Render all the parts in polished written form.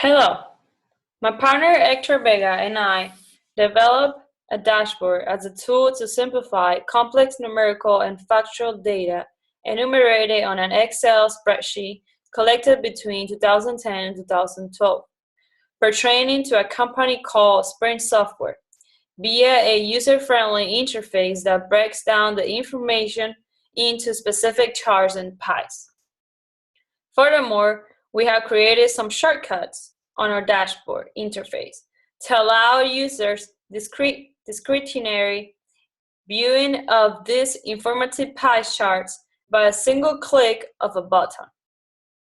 Hello, my partner Hector Vega and I developed a dashboard as a tool to simplify complex numerical and factual data enumerated on an Excel spreadsheet collected between 2010 and 2012, pertaining to a company called Sprint Software, via a user-friendly interface that breaks down the information into specific charts and pies. Furthermore, we have created some shortcuts on our dashboard interface to allow users discretionary viewing of these informative pie charts by a single click of a button.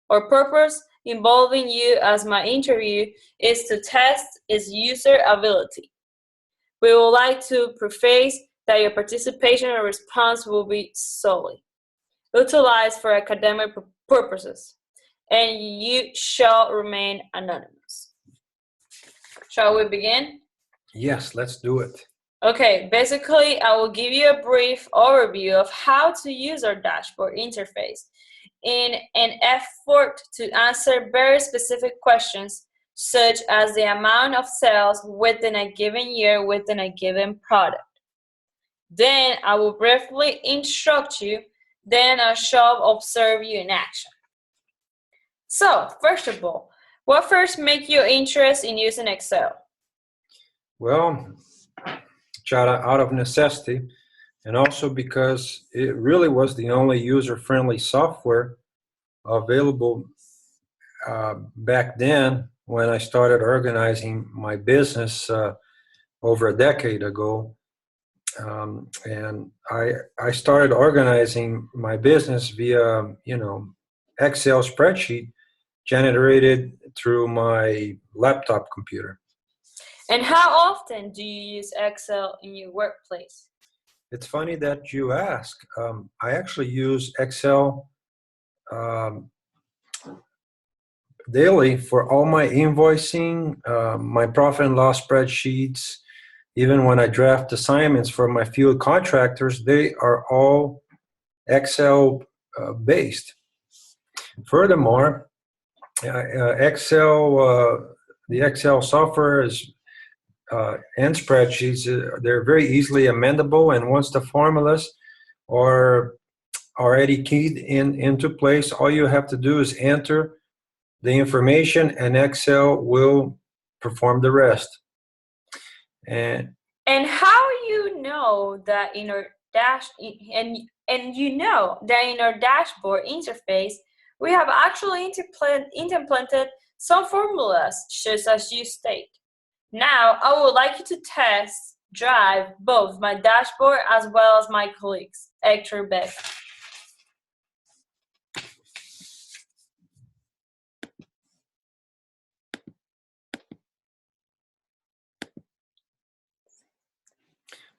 Our purpose involving you as my interview is to test its usability. We would like to preface that your participation and response will be solely utilized for academic purposes, and you shall remain anonymous. Shall we begin? Yes, let's do it. Okay, basically, I will give you a brief overview of how to use our dashboard interface in an effort to answer very specific questions, such as the amount of sales within a given year within a given product. Then I will briefly instruct you, then I shall observe you in action. So, first of all, what first made you interested in using Excel? Well, out of necessity, and also because it really was the only user-friendly software available back then when I started organizing my business over a decade ago. And I started organizing my business via, Excel spreadsheet generated through my laptop computer. And how often do you use Excel in your workplace? It's funny that you ask. I actually use Excel daily for all my invoicing, my profit and loss spreadsheets. Even when I draft assignments for my field contractors, they are all Excel based. Furthermore, the Excel software is and spreadsheets, they're very easily amendable, and once the formulas are already keyed into place, all you have to do is enter the information and Excel will perform the rest. And how you know that in our in our dashboard interface we have actually implemented some formulas just as you state. Now I would like you to test drive both my dashboard as well as my colleagues, Hector Beck.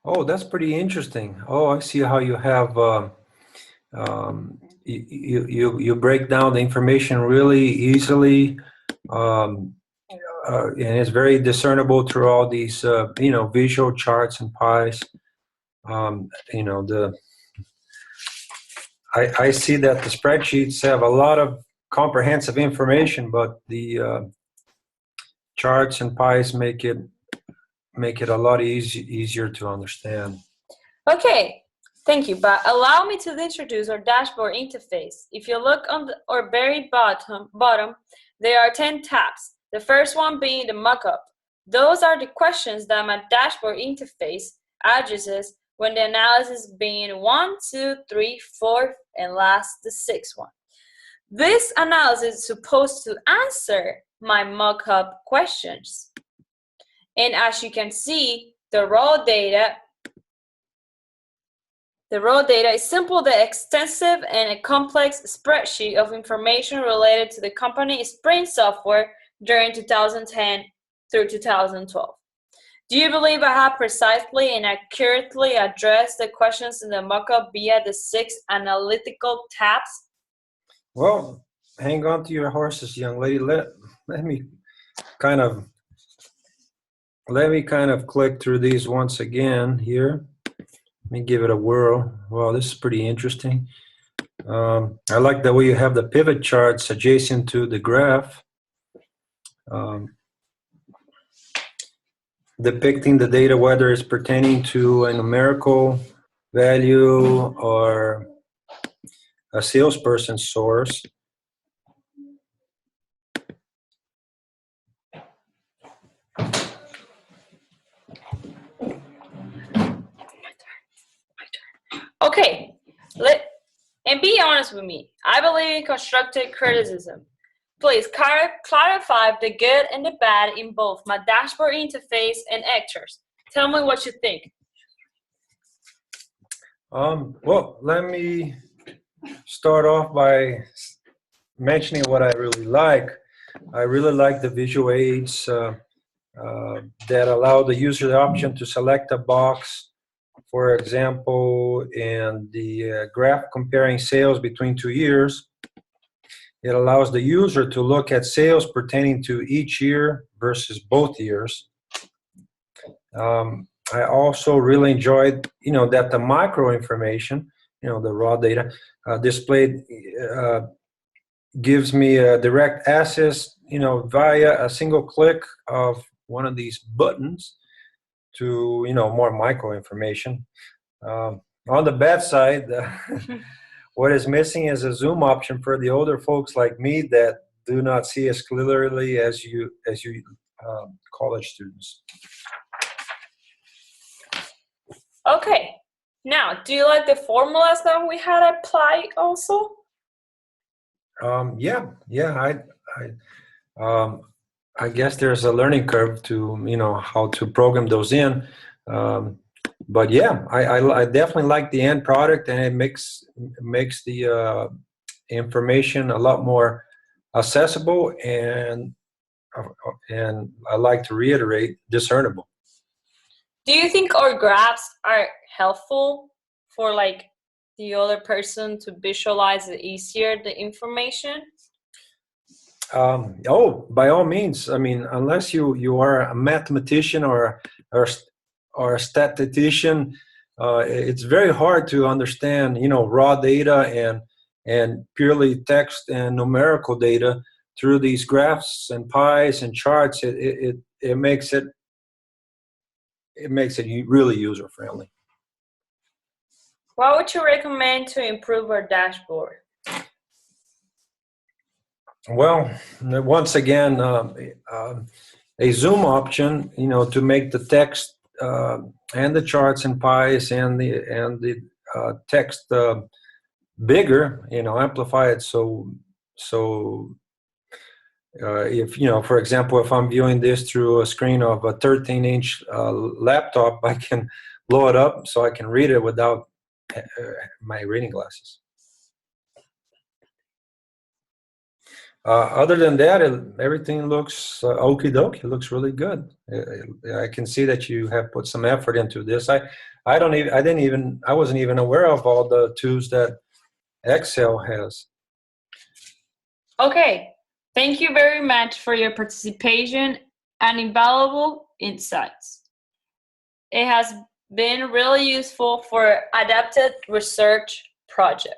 Oh, that's pretty interesting. Oh, I see how you have you break down the information really easily, and it's very discernible through all these visual charts and pies. I see that the spreadsheets have a lot of comprehensive information, but the charts and pies make it a lot easier to understand. Okay, thank you, but allow me to introduce our dashboard interface. If you look on our very bottom, there are 10 tabs. The first one being the markup. Those are the questions that my dashboard interface addresses when the analysis being 1, 2, 3, 4, and last the 6th one. This analysis is supposed to answer my markup questions. And as you can see, the raw data is simple, the extensive and a complex spreadsheet of information related to the company Sprint Software during 2010 through 2012. Do you believe I have precisely and accurately addressed the questions in the mockup via the 6 analytical tabs? Well, hang on to your horses, young lady. Let me kind of click through these once again here. Let me give it a whirl. Wow, this is pretty interesting. I like the way you have the pivot charts adjacent to the graph. um, depicting the data, whether it's pertaining to a numerical value or a salesperson source. Okay, and be honest with me. I believe in constructive criticism. Please clarify the good and the bad in both my dashboard interface and actors. Tell me what you think. Well, let me start off by mentioning what I really like. I really like the visual aids that allow the user the option to select a box, for example, in the graph comparing sales between 2 years. It allows the user to look at sales pertaining to each year versus both years. I also really enjoyed, that the micro information, the raw data displayed gives me a direct access, via a single click of one of these buttons to, more micro information. On the bad side, what is missing is a zoom option for the older folks like me that do not see as clearly as you college students. Okay, now, do you like the formulas that we had applied also? Yeah. I guess there's a learning curve to, how to program those in. But yeah, I definitely like the end product, and it makes the information a lot more accessible, and I like to reiterate, discernible. Do you think our graphs are helpful for the other person to visualize easier the information? By all means. I mean, unless you are a mathematician or a statistician, it's very hard to understand, raw data and purely text and numerical data through these graphs and pies and charts. It makes it really user friendly. What would you recommend to improve our dashboard? Well, once again, a zoom option, to make the text and the charts and pies and the text bigger, amplify it. So if for example, if I'm viewing this through a screen of a 13-inch laptop, I can blow it up so I can read it without my reading glasses. Other than that, everything looks okie dokie. It looks really good. I can see that you have put some effort into this. I wasn't even aware of all the tools that Excel has. Okay, thank you very much for your participation and invaluable insights. It has been really useful for adapted research project.